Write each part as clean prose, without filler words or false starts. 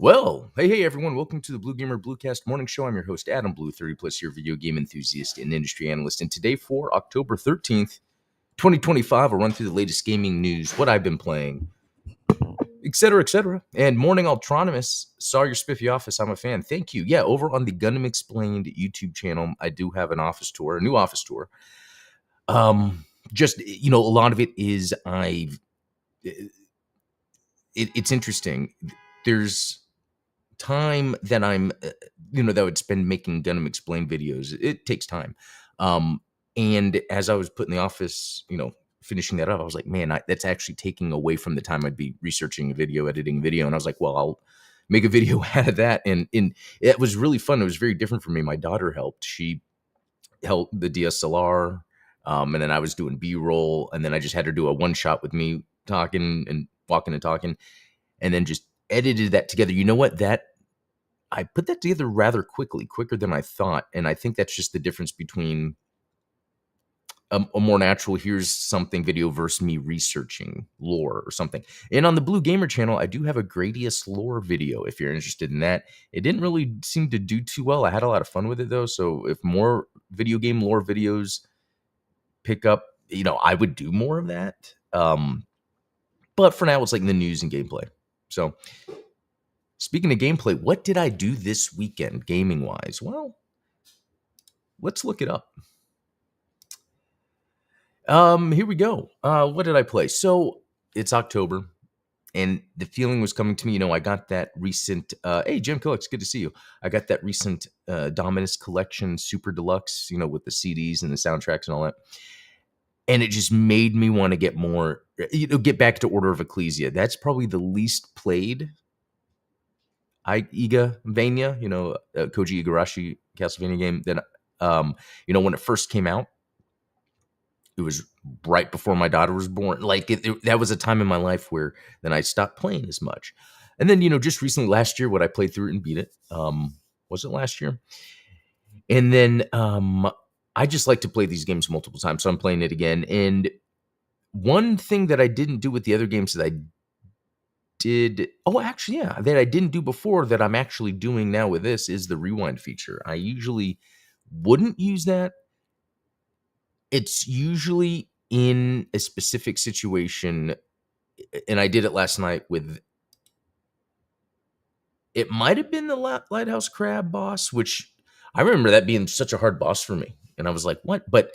Well, hey everyone, welcome to the Blue Gamer Bluecast Morning Show. I'm your host, Adam Blue, 30 plus year video game enthusiast and industry analyst. And today, for October 13th, 2025, I'll run through the latest gaming news, what I've been playing, etc., etc. And Morning Autonomous, saw your spiffy office. I'm a fan. Thank you. Yeah, over on the Gundam Explained YouTube channel, I do have an office tour, a new office tour. A lot of it is it's interesting. There's time that that I would spend making Gundam Explain videos. It takes time. And as I was putting the office, finishing that up, I was like, man, that's actually taking away from the time I'd be researching a video, editing a video. And I was like, well, I'll make a video out of that. And it was really fun. It was very different for me. My daughter helped. She held the DSLR. And then I was doing B-roll. And then I just had her do a one shot with me talking and walking and talking. And then just edited that together. You know what? I put that together rather quicker than I thought. And I think that's just the difference between a more natural, here's something video versus me researching lore or something. And on the Blue Gamer channel, I do have a Gradius lore video if you're interested in that. It didn't really seem to do too well. I had a lot of fun with it though. So if more video game lore videos pick up, I would do more of that. But for now, it's like the news and gameplay. So speaking of gameplay, what did I do this weekend gaming-wise? Well, let's look it up. Here we go. What did I play? So it's October, and the feeling was coming to me. I got that recent. Hey, Jim Killix, good to see you. I got that recent Dominus Collection Super Deluxe. With the CDs and the soundtracks and all that, and it just made me want to get more. Get back to Order of Ecclesia. That's probably the least played Igavania, Koji Igarashi Castlevania game that, when it first came out, it was right before my daughter was born. Like that was a time in my life where then I stopped playing as much. And then, just recently last year, what I played through it and beat it, was it last year? And then, I just like to play these games multiple times. So I'm playing it again. And one thing that I didn't do with the other games that I that I didn't do before that I'm actually doing now with this is the rewind feature. I usually wouldn't use that. It's usually in a specific situation, and I did it last night with, it might have been the Lighthouse Crab boss, which I remember that being such a hard boss for me. And I was like, what? But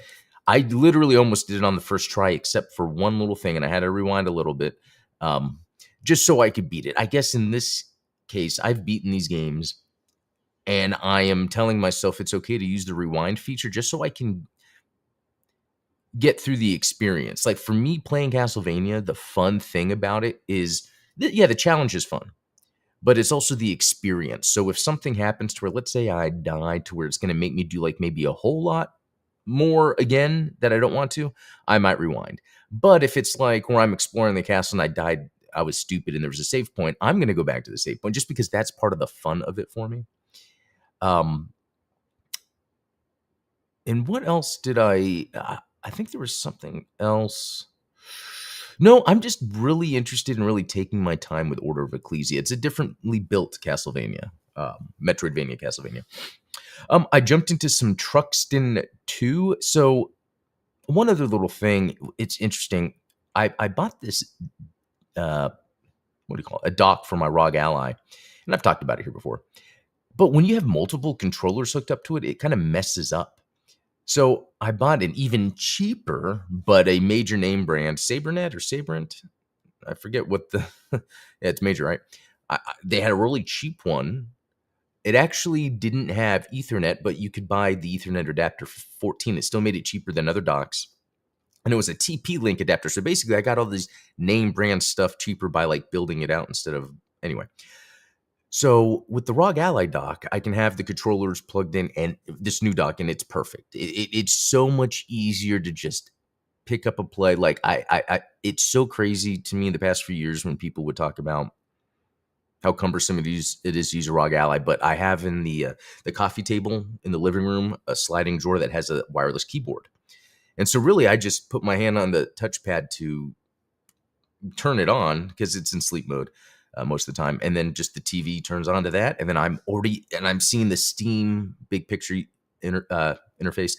I literally almost did it on the first try, except for one little thing, and I had to rewind a little bit. Just so I could beat it. I guess in this case, I've beaten these games, and I am telling myself it's okay to use the rewind feature just so I can get through the experience. Like for me, playing Castlevania, the fun thing about it is, the challenge is fun, but it's also the experience. So if something happens to where, let's say I die to where it's going to make me do like maybe a whole lot more again that I don't want to, I might rewind. But if it's like where I'm exploring the castle and I died, I was stupid and there was a save point, I'm going to go back to the save point just because that's part of the fun of it for me. And what else did I think there was something else. No, I'm just really interested in really taking my time with Order of Ecclesia. It's a differently built Castlevania, Metroidvania Castlevania. I jumped into some Truxton 2. So one other little thing, it's interesting. I bought this, a dock for my ROG Ally. And I've talked about it here before. But when you have multiple controllers hooked up to it, it kind of messes up. So I bought an even cheaper, but a major name brand, Sabernet or Sabrent. I forget what yeah, it's major, right? They had a really cheap one. It actually didn't have Ethernet, but you could buy the Ethernet adapter for $14. It still made it cheaper than other docks. And it was a TP-Link adapter. So basically, I got all this name brand stuff cheaper by like building it out instead of, anyway. So with the ROG Ally dock, I can have the controllers plugged in and this new dock, and it's perfect. It's so much easier to just pick up a play. Like it's so crazy to me in the past few years when people would talk about how cumbersome it is to use a ROG Ally. But I have in the coffee table in the living room a sliding drawer that has a wireless keyboard. And so really, I just put my hand on the touchpad to turn it on because it's in sleep mode. most of the time, and then just the TV turns on to that, and then I'm seeing the Steam big picture interface.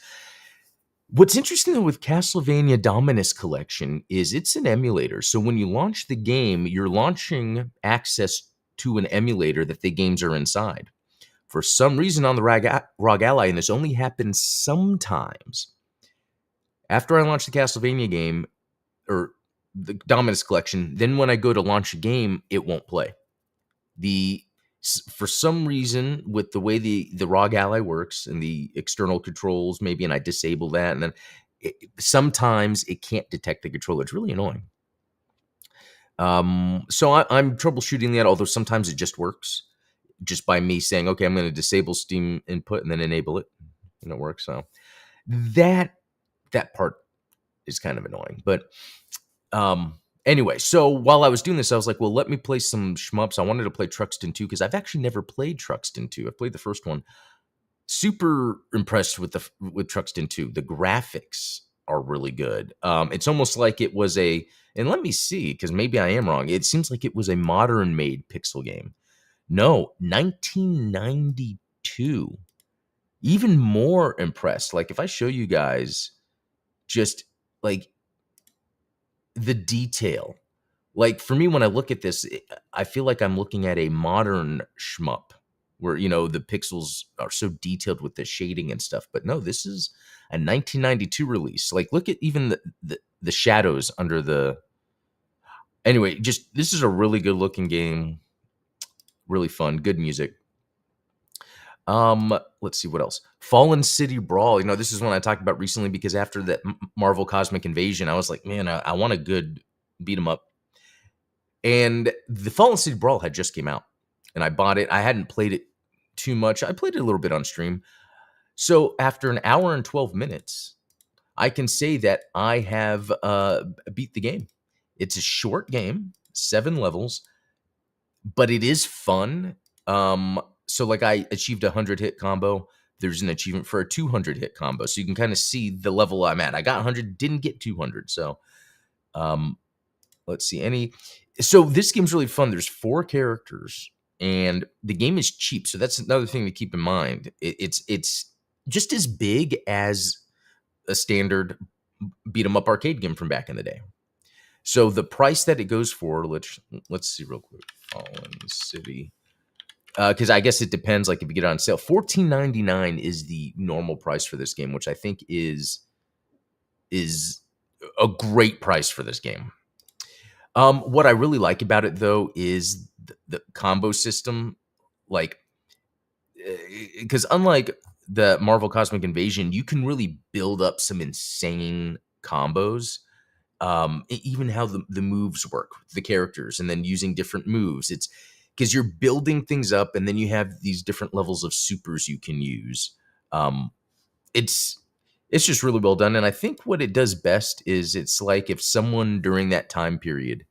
What's interesting though with Castlevania Dominus Collection is it's an emulator. So when you launch the game, you're launching access to an emulator that the games are inside. For some reason on the ROG Ally, and this only happens sometimes, after I launch the Castlevania game or the Dominus Collection, then when I go to launch a game, it won't play. For some reason, with the way the ROG Ally works and the external controls, maybe, and I disable that, and then sometimes it can't detect the controller. It's really annoying. So I'm troubleshooting that, although sometimes it just works, just by me saying, okay, I'm going to disable Steam input and then enable it, and it works. So that part is kind of annoying, but anyway, so while I was doing this, I was like, well, let me play some shmups. I wanted to play Truxton 2 because I've actually never played Truxton 2. I've played the first one. Super impressed with Truxton 2. The graphics are really good. It's almost like it was and let me see, because maybe I am wrong. It seems like it was a modern made pixel game. No, 1992. Even more impressed. Like if I show you guys just like the detail, like for me, when I look at this, I feel like I'm looking at a modern shmup where, the pixels are so detailed with the shading and stuff. But no, this is a 1992 release. Like look at even the shadows under the, anyway, just, this is a really good looking game. Really fun, good music. Let's see what else. Fallen City Brawl. This is one I talked about recently because after that Marvel Cosmic Invasion, I was like, man, I want a good beat 'em up. And the Fallen City Brawl had just came out, and I bought it. I hadn't played it too much. I played it a little bit on stream. So after an hour and 12 minutes, I can say that I have beat the game. It's a short game, 7 levels, but it is fun. So like I achieved a 100-hit combo. There's an achievement for a 200-hit combo. So you can kind of see the level I'm at. I got 100, didn't get 200. So let's see. So this game's really fun. There's 4 characters, and the game is cheap. So that's another thing to keep in mind. It's just as big as a standard beat 'em up arcade game from back in the day. So the price that it goes for, let's see real quick. Fallen City. Because I guess it depends. Like if you get it on sale, $14.99 is the normal price for this game, which I think is a great price for this game. What I really like about it though is the combo system. Like, because unlike the Marvel Cosmic Invasion, you can really build up some insane combos. Even how the moves work, the characters, and then using different moves. It's because you're building things up, and then you have these different levels of supers you can use. It's just really well done, and I think what it does best is it's like if someone during that time period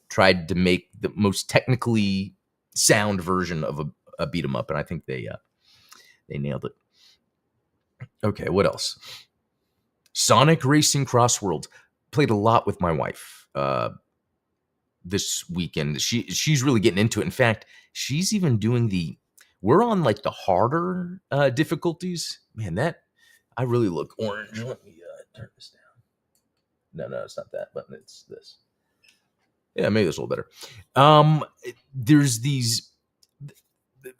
tried to make the most technically sound version of a beat 'em up, and I think they nailed it. Okay, what else? Sonic Racing Cross Worlds. Played a lot with my wife this weekend. She's really getting into it. In fact, she's even doing we're on like the harder difficulties. Man, that I really look orange. Let me turn this down. No, it's not that button. It's this. Yeah, maybe this a little better. There's these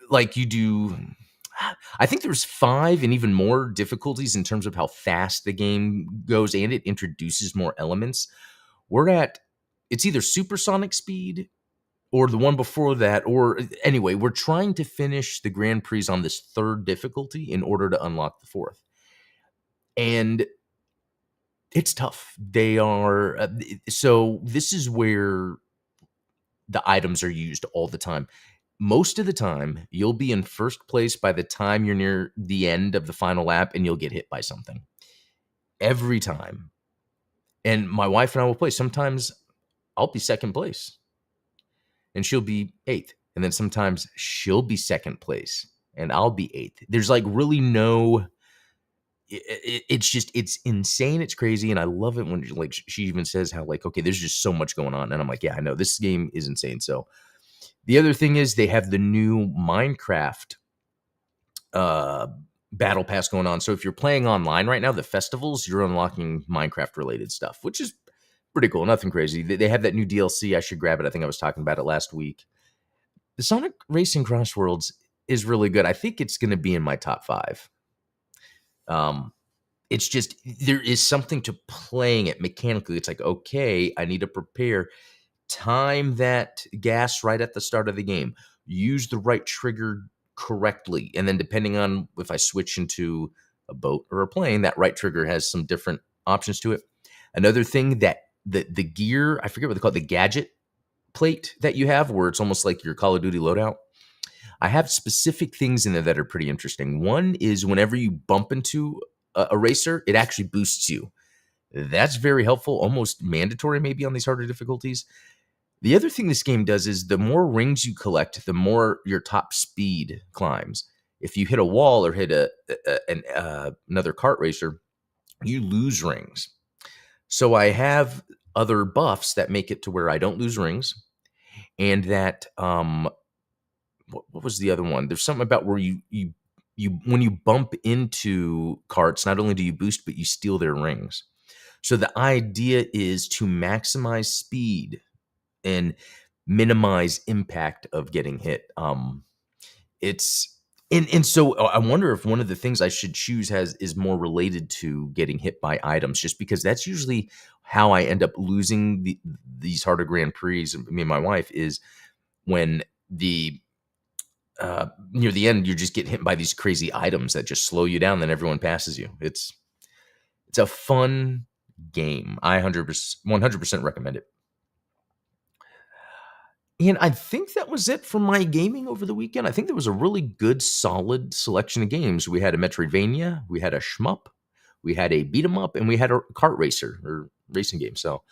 like you do. I think there's 5 and even more difficulties in terms of how fast the game goes, and it introduces more elements. It's either supersonic speed or the one before that, or anyway, we're trying to finish the Grand Prix on this 3rd difficulty in order to unlock the 4th. And it's tough. They are, so this is where the items are used all the time. Most of the time, you'll be in first place by the time you're near the end of the final lap, and you'll get hit by something. Every time. And my wife and I will play. Sometimes I'll be second place, and she'll be 8th. And then sometimes she'll be second place, and I'll be 8th. There's like really no... It's insane. It's crazy. And I love it when like she even says how like, okay, there's just so much going on. And I'm like, yeah, I know this game is insane. So The other thing is they have the new Minecraft uh, battle pass going on. So if you're playing online right now, the festivals, you're unlocking Minecraft related stuff, which is pretty cool. Nothing crazy. They have that new DLC. I should grab it. I think I was talking about it last week. The Sonic Racing Cross Worlds is really good. I think it's going to be in my top 5. Um, it's just there is something to playing it mechanically. It's like, okay, I need to prepare. Time that gas right at the start of the game. Use the right trigger correctly. And then depending on if I switch into a boat or a plane, that right trigger has some different options to it. Another thing that the gear, I forget what they call it, the gadget plate that you have, where it's almost like your Call of Duty loadout. I have specific things in there that are pretty interesting. One is whenever you bump into a racer, it actually boosts you. That's very helpful, almost mandatory maybe on these harder difficulties. The other thing this game does is the more rings you collect, the more your top speed climbs. If you hit a wall or hit another kart racer, you lose rings. So I have other buffs that make it to where I don't lose rings, and that what was the other one? There's something about where you when you bump into carts, not only do you boost, but you steal their rings. So the idea is to maximize speed and minimize impact of getting hit. It's and so I wonder if one of the things I should choose is more related to getting hit by items, just because that's usually how I end up losing these harder Grand Prix. Me and my wife is when near the end, you just get hit by these crazy items that just slow you down. Then everyone passes you. It's a fun game. I 100% recommend it. And I think that was it for my gaming over the weekend. I think there was a really good, solid selection of games. We had a Metroidvania, we had a shmup, we had a beat 'em up, and we had a kart racer or racing game. So,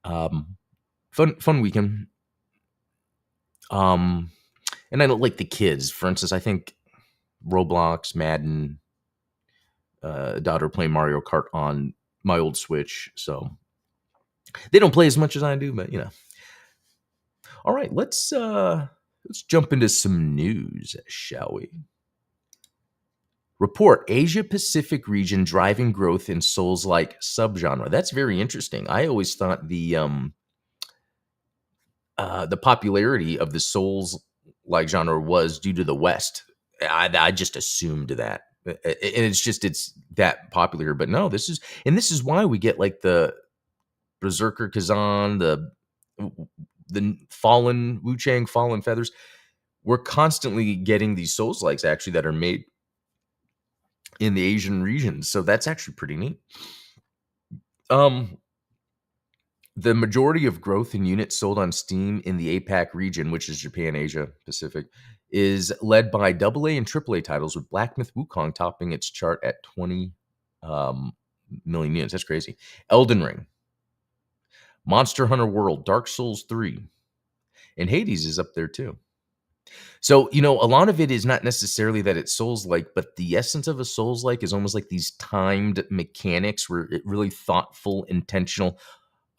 fun weekend. And I don't like the kids. For instance, I think Roblox, Madden, daughter playing Mario Kart on my old Switch. So they don't play as much as I do, but All right, let's jump into some news, shall we? Report Asia Pacific region driving growth in Souls-like subgenre. That's very interesting. I always thought the popularity of the Souls-like genre was due to the West. I just assumed that, and it's that popular. But no, this is why we get like the Berserker Kazan, the Fallen Wu Chang Fallen Feathers. We're constantly getting these Souls likes actually that are made in the Asian regions, so that's actually pretty neat. The majority of growth in units sold on Steam in the APAC region, which is Japan, Asia, Pacific, is led by AA and AAA titles, with Black Myth Wukong topping its chart at 20 million units. That's crazy. Elden Ring, Monster Hunter World, Dark Souls 3, and Hades is up there too. So, a lot of it is not necessarily that it's Souls-like, but the essence of a Souls-like is almost like these timed mechanics where it really thoughtful, intentional.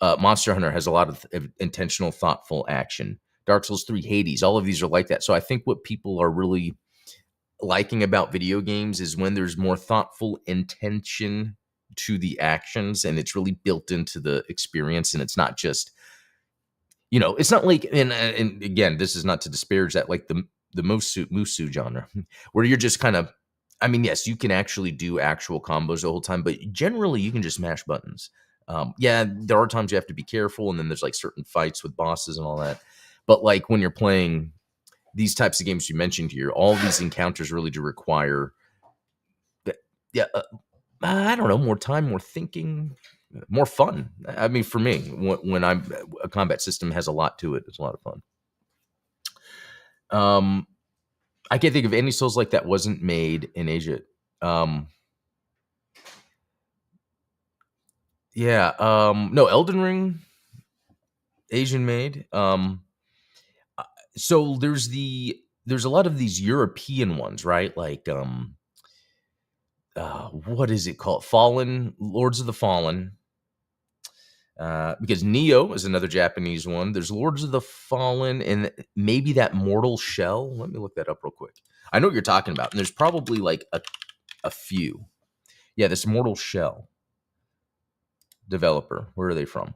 Monster Hunter has a lot of intentional, thoughtful action. Dark Souls 3, Hades, all of these are like that. So I think what people are really liking about video games is when there's more thoughtful intention to the actions and it's really built into the experience, and it's not just it's not like, and again, this is not to disparage that, like the Musu genre, where you're just kind of, I mean, yes, you can actually do actual combos the whole time, but generally you can just mash buttons. Yeah, there are times you have to be careful, and then there's like certain fights with bosses and all that. But like when you're playing these types of games you mentioned here, all these encounters really do require that, yeah, I don't know, more time, more thinking, more fun. I mean, for me, when a combat system has a lot to it, it's a lot of fun. I can't think of any Souls like that wasn't made in Asia. No, Elden Ring, Asian made. So there's a lot of these European ones, right? Like what is it called? Fallen, Lords of the Fallen. Because Neo is another Japanese one. There's Lords of the Fallen and maybe that Mortal Shell. Let me look that up real quick. I know what you're talking about. And there's probably like a few. Yeah, this Mortal Shell developer. Where are they from?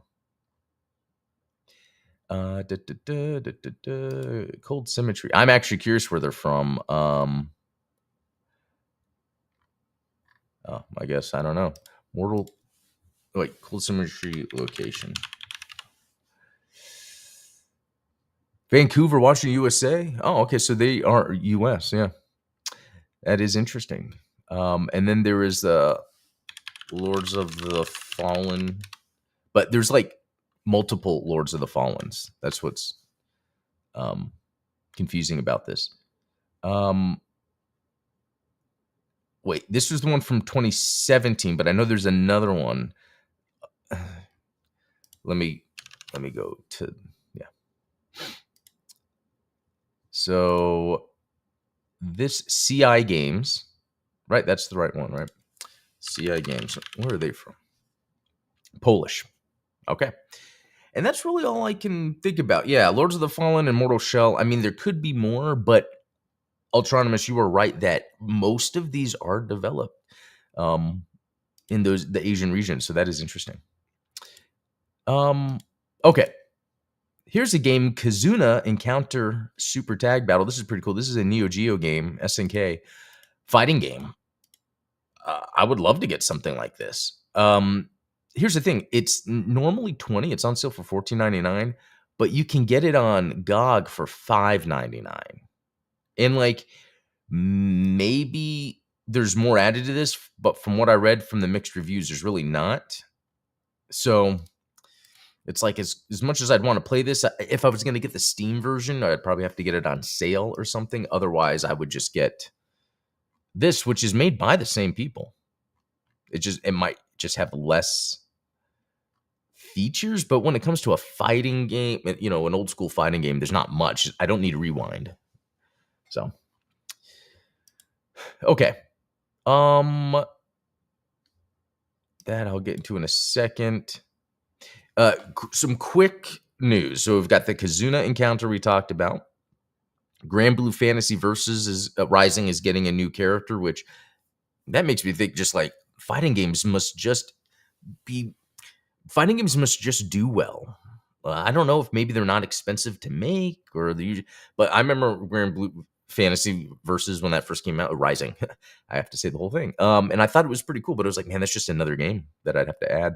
Cold Symmetry. I'm actually curious where they're from. I guess I don't know. Mortal. Wait, Cold Symmetry location. Vancouver, Washington, USA. Oh, okay. So they are US. Yeah, that is interesting. And then there is the Lords of the Fallen, but there's like multiple Lords of the Fallens. That's what's confusing about this. Wait, this was the one from 2017, but I know there's another one. Let me go to So this CI Games, right? That's the right one, right? CI Games. Where are they from? Polish. Okay. And that's really all I can think about. Yeah, Lords of the Fallen and Mortal Shell. I mean, there could be more, but Ultronymous, you were right that most of these are developed in the Asian region. So that is interesting. Okay. Here's a game, Kazuna Encounter Super Tag Battle. This is pretty cool. This is a Neo Geo game, SNK fighting game. I would love to get something like this. Here's the thing. It's normally $20. It's on sale for $14.99, but you can get it on GOG for $5.99. And like maybe there's more added to this, but from what I read from the mixed reviews, there's really not. So it's like as much as I'd want to play this, if I was going to get the Steam version, I'd probably have to get it on sale or something. Otherwise, I would just get this, which is made by the same people. It might just have less features, but when it comes to a fighting game, an old school fighting game, there's not much. I don't need to rewind. So, okay. That I'll get into in a second. Some quick news. So we've got the Kazuna encounter we talked about. Grand Blue Fantasy Versus is Rising is getting a new character, which that makes me think just like fighting games must just do well. I don't know if maybe they're not expensive to make but I remember Grand Blue Fantasy Versus when that first came out, Rising. I have to say the whole thing. And I thought it was pretty cool, but I was like, man, that's just another game that I'd have to add.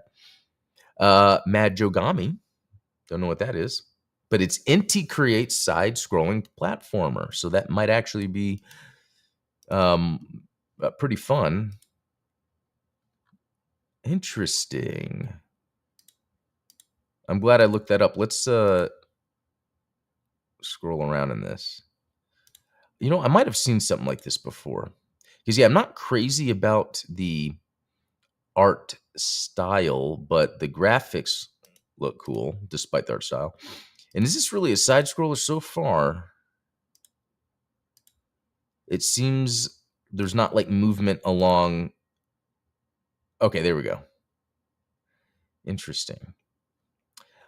Mad Jogami, don't know what that is, but it's Inti Creates side-scrolling platformer, so that might actually be pretty fun. Interesting. I'm glad I looked that up. Let's scroll around in this. I might have seen something like this before. Because, I'm not crazy about the art style, but the graphics look cool, despite the art style. And is this really a side-scroller so far? It seems there's not, like, movement along... Okay, there we go. Interesting.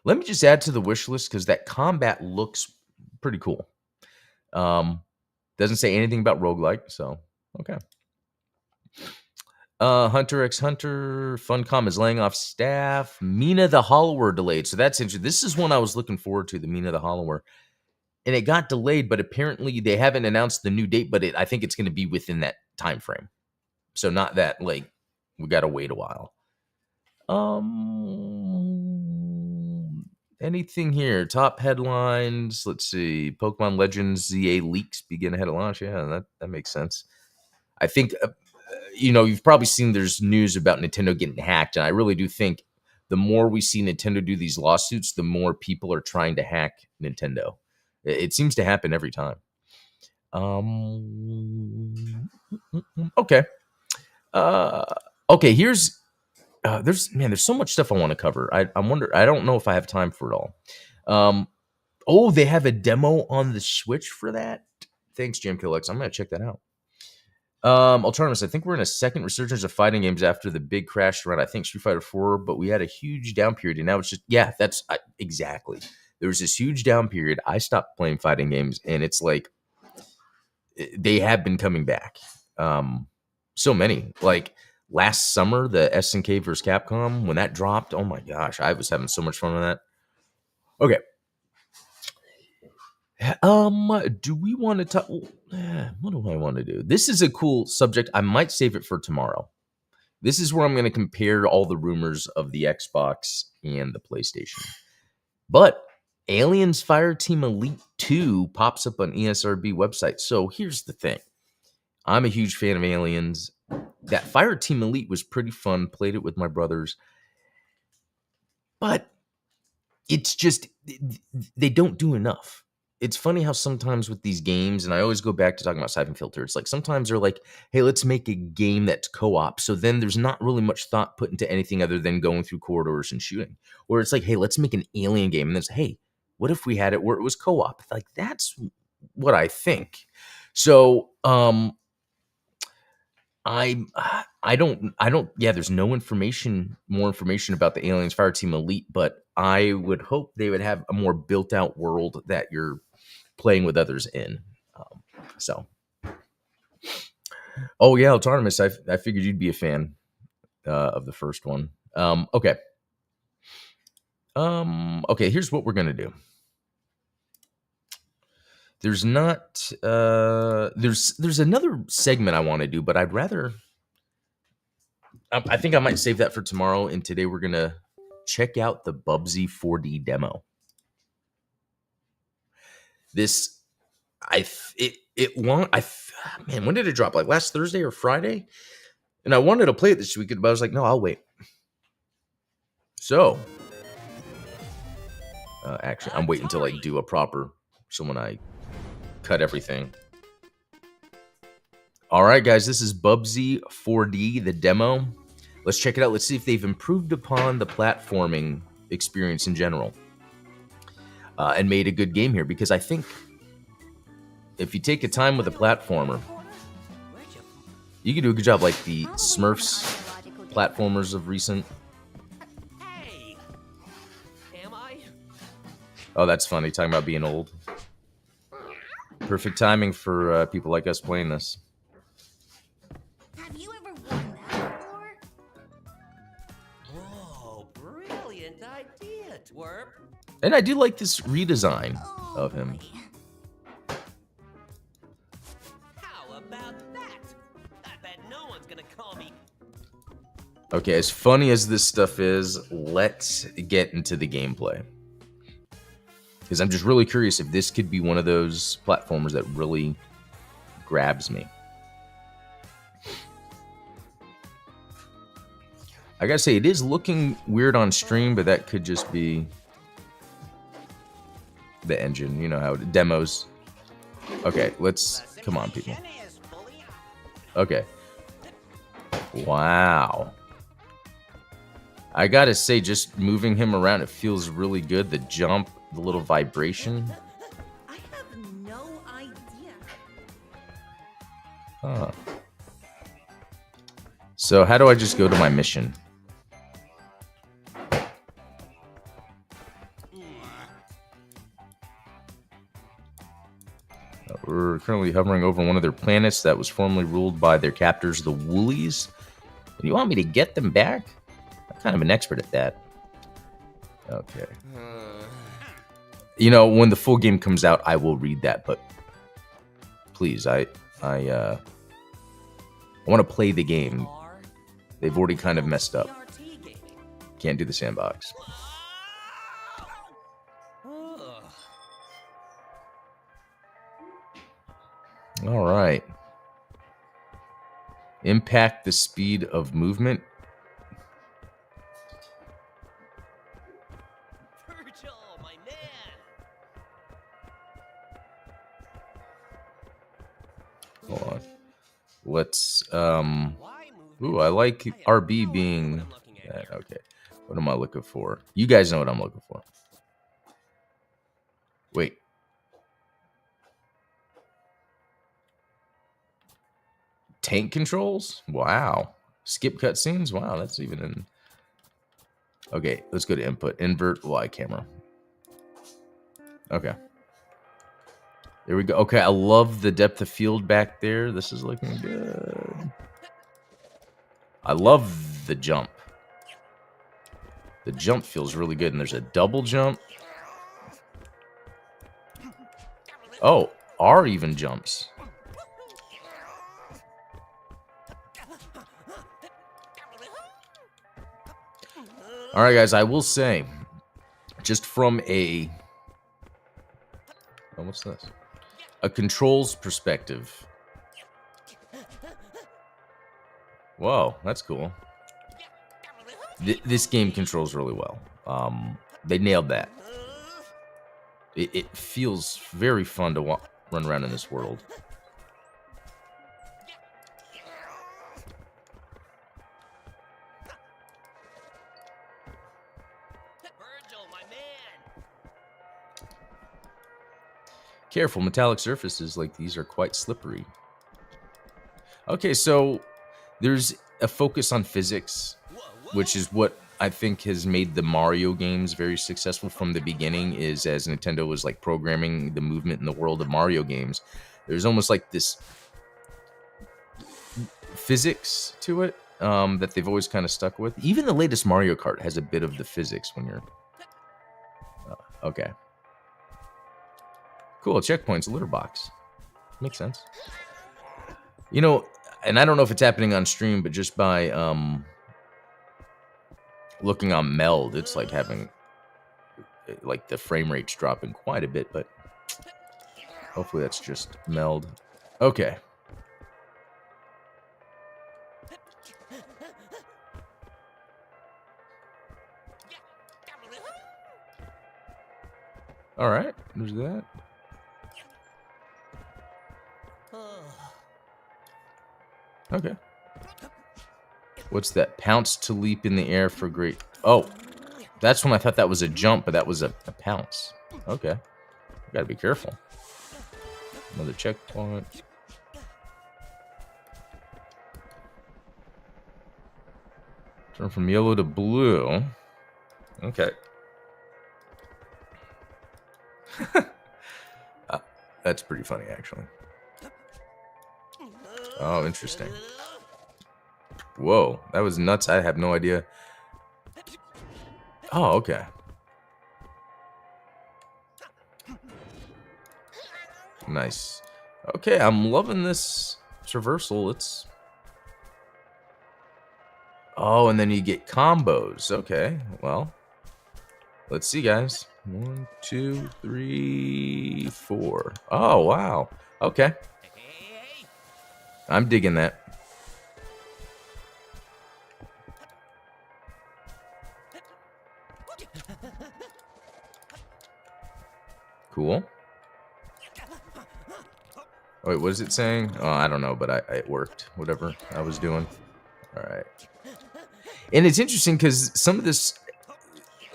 Let me just add to the wish list because that combat looks pretty cool. Doesn't say anything about roguelike, so okay. Hunter x Hunter, Funcom is laying off staff. Mina the Hollower delayed, so that's interesting. This is one I was looking forward to, the Mina the Hollower, and it got delayed, but apparently they haven't announced the new date. But I think it's going to be within that time frame, so not that like we got to wait a while. Anything here? Top headlines. Let's see. Pokemon Legends ZA leaks begin ahead of launch. Yeah, that makes sense. I think, you've probably seen there's news about Nintendo getting hacked. And I really do think the more we see Nintendo do these lawsuits, the more people are trying to hack Nintendo. It seems to happen every time. Okay. Okay, here's... there's so much stuff I want to cover. I wonder. I don't know if I have time for it all. They have a demo on the Switch for that. Thanks, JamKillX. I'm gonna check that out. Autonomous, I think we're in a second resurgence of fighting games after the big crash around, I think, Street Fighter 4, but we had a huge down period, and now it's just, yeah, that's exactly. There was this huge down period. I stopped playing fighting games, and it's like, they have been coming back. So many. Like, last summer, the SNK versus Capcom, when that dropped, oh my gosh, I was having so much fun with that. Okay. Do we want to talk? What do I want to do? This is a cool subject. I might save it for tomorrow. This is where I'm going to compare all the rumors of the Xbox and the PlayStation. But Aliens Fireteam Elite 2 pops up on ESRB website. So here's the thing. I'm a huge fan of Aliens. That Fireteam Elite was pretty fun. Played it with my brothers. But it's just, they don't do enough. It's funny how sometimes with these games, and I always go back to talking about Siphon Filter, it's like sometimes they're like, hey, let's make a game that's co-op. So then there's not really much thought put into anything other than going through corridors and shooting. Or it's like, hey, let's make an Alien game. And then it's, hey, what if we had it where it was co-op? Like, that's what I think. So I don't, yeah, there's no more information about the Aliens Fireteam Elite, but I would hope they would have a more built out world that you're playing with others in. So, oh yeah, Autonomous, I figured you'd be a fan of the first one. Okay. Okay, here's what we're gonna do. There's not there's another segment I want to do, but I'd rather, I think I might save that for tomorrow. And today we're gonna check out the Bubsy 4D demo. This, man, when did it drop? Like last Thursday or Friday? And I wanted to play it this weekend, but I was like, no, I'll wait. So, actually, I'm waiting to like do a proper. So when I cut everything. All right, guys, this is Bubsy 4D, the demo. Let's check it out. Let's see if they've improved upon the platforming experience in general and made a good game here. Because I think if you take a time with a platformer, you can do a good job, like the Smurfs platformers of recent. Hey, am I? Oh, that's funny, talking about being old. Perfect timing for people like us playing this. Have you ever won that before? Oh, brilliant idea, Twerp. And I do like this redesign of him. How about that? I bet no one's gonna call me. Okay, as funny as this stuff is, let's get into the gameplay. Because I'm just really curious if this could be one of those platformers that really grabs me. I gotta say, it is looking weird on stream, but that could just be the engine. You know how it demos. Okay, let's, come on, people. Okay. Wow. I gotta say, just moving him around, it feels really good. The jump, the little vibration. I have no idea. Huh. So how do I just go to my mission? We're currently hovering over one of their planets that was formerly ruled by their captors, the Woolies. And you want me to get them back? I'm kind of an expert at that. Okay. You know, when the full game comes out, I will read that, but please, I want to play the game. They've already kind of messed up. Can't do the sandbox. All right. Impact the speed of movement. Virgil, my man. Hold on. Let's ooh, I like RB being that. Okay. What am I looking for? You guys know what I'm looking for. Wait. tank controls? Wow. Skip cutscenes? Wow, that's even in... Okay, let's go to input. Invert Y camera. Okay. There we go. Okay, I love the depth of field back there. This is looking good. I love the jump. The jump feels really good, and there's a double jump. Oh, R even jumps. All right, guys, I will say, just from a... Oh, what's this? A controls perspective. Whoa, that's cool. This game controls really well. They nailed that. It feels very fun to run around in this world. Virgil, my man. Careful, metallic surfaces like these are quite slippery. Okay, so there's a focus on physics, which is what I think has made the Mario games very successful from the beginning, is as Nintendo was like programming the movement in the world of Mario games. There's almost like this physics to it that they've always kind of stuck with. Even the latest Mario Kart has a bit of the physics when you're... okay. Cool, checkpoints, litter box. Makes sense. You know, and I don't know if it's happening on stream, but just by looking on Meld, it's like having... like the frame rate's dropping quite a bit, but hopefully that's just Meld. Okay. All right, there's that. Okay. What's that? Pounce to leap in the air for great... Oh, that's when I thought that was a jump, but that was a pounce. Okay. Gotta be careful. Another checkpoint. Turn from yellow to blue. Okay. That's pretty funny, actually. Oh, interesting. Whoa, that was nuts. I have no idea. Oh, okay. Nice. Okay, I'm loving this traversal. It's... Oh, and then you get combos. Okay, well. Let's see, guys. 1, 2, 3, 4. Oh, wow. Okay. I'm digging that. Cool. Wait, what is it saying? Oh, I don't know, but it worked. Whatever I was doing. All right. And it's interesting because some of this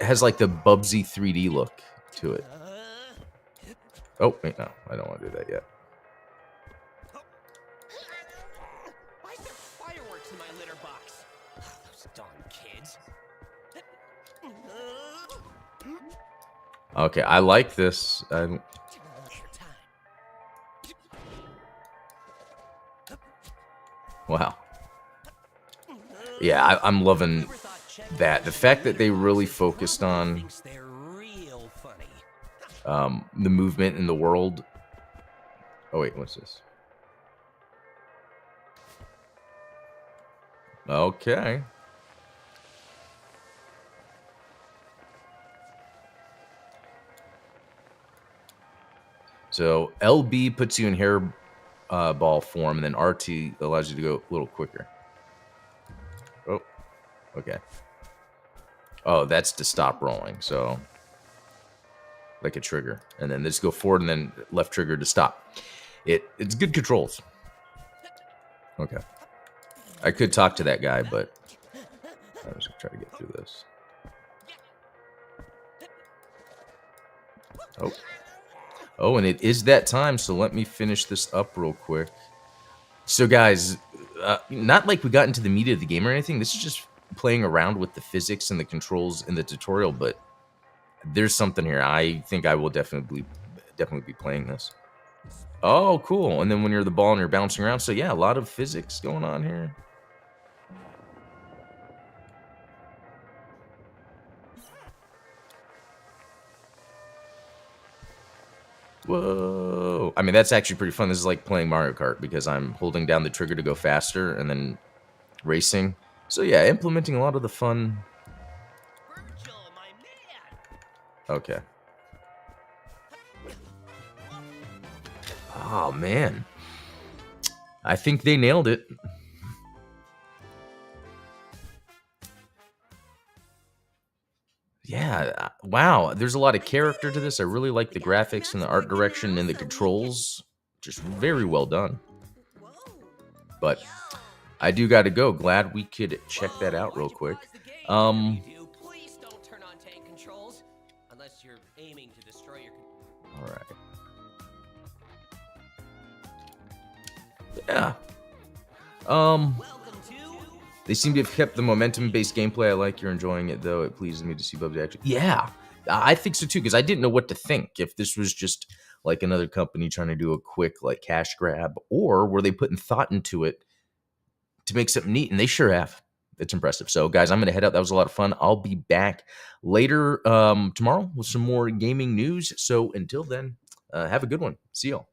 has like the Bubsy 3D look to it. Oh, wait, no. I don't want to do that yet. Why is there fireworks in my litter box? Those darn kids. Okay, I like this. Wow. Yeah, I'm loving that. The fact that they really focused on the movement in the world. Oh, wait, what's this? Okay. So LB puts you in hair ball form, and then RT allows you to go a little quicker. Oh, okay. Oh, that's to stop rolling. So like a trigger, and then just go forward, and then left trigger to stop. It's good controls. Okay. I could talk to that guy, but I was gonna try to get through this. Oh. Oh, and it is that time, so let me finish this up real quick. So, guys, not like we got into the meat of the game or anything. This is just playing around with the physics and the controls in the tutorial, but there's something here. I think I will definitely be playing this. Oh, cool. And then when you're the ball and you're bouncing around. So yeah, a lot of physics going on here. Whoa. I mean, that's actually pretty fun. This is like playing Mario Kart because I'm holding down the trigger to go faster and then racing. So yeah, implementing a lot of the fun. Virgil, my man. Okay. Oh, man. I think they nailed it. Yeah, wow. There's a lot of character to this. I really like the graphics and the art direction and the controls. Just very well done. But I do got to go. Glad we could check that out real quick. Please don't turn on tank controls unless you're aiming to destroy your. All right. Yeah. Welcome to. They seem to have kept the momentum-based gameplay. I like you're enjoying it, though. It pleases me to see Bubsy actually. Yeah, I think so too, because I didn't know what to think. If this was just like another company trying to do a quick like cash grab, or were they putting thought into it to make something neat? And they sure have. It's impressive. So, guys, I'm going to head out. That was a lot of fun. I'll be back later tomorrow with some more gaming news. So, until then, have a good one. See y'all.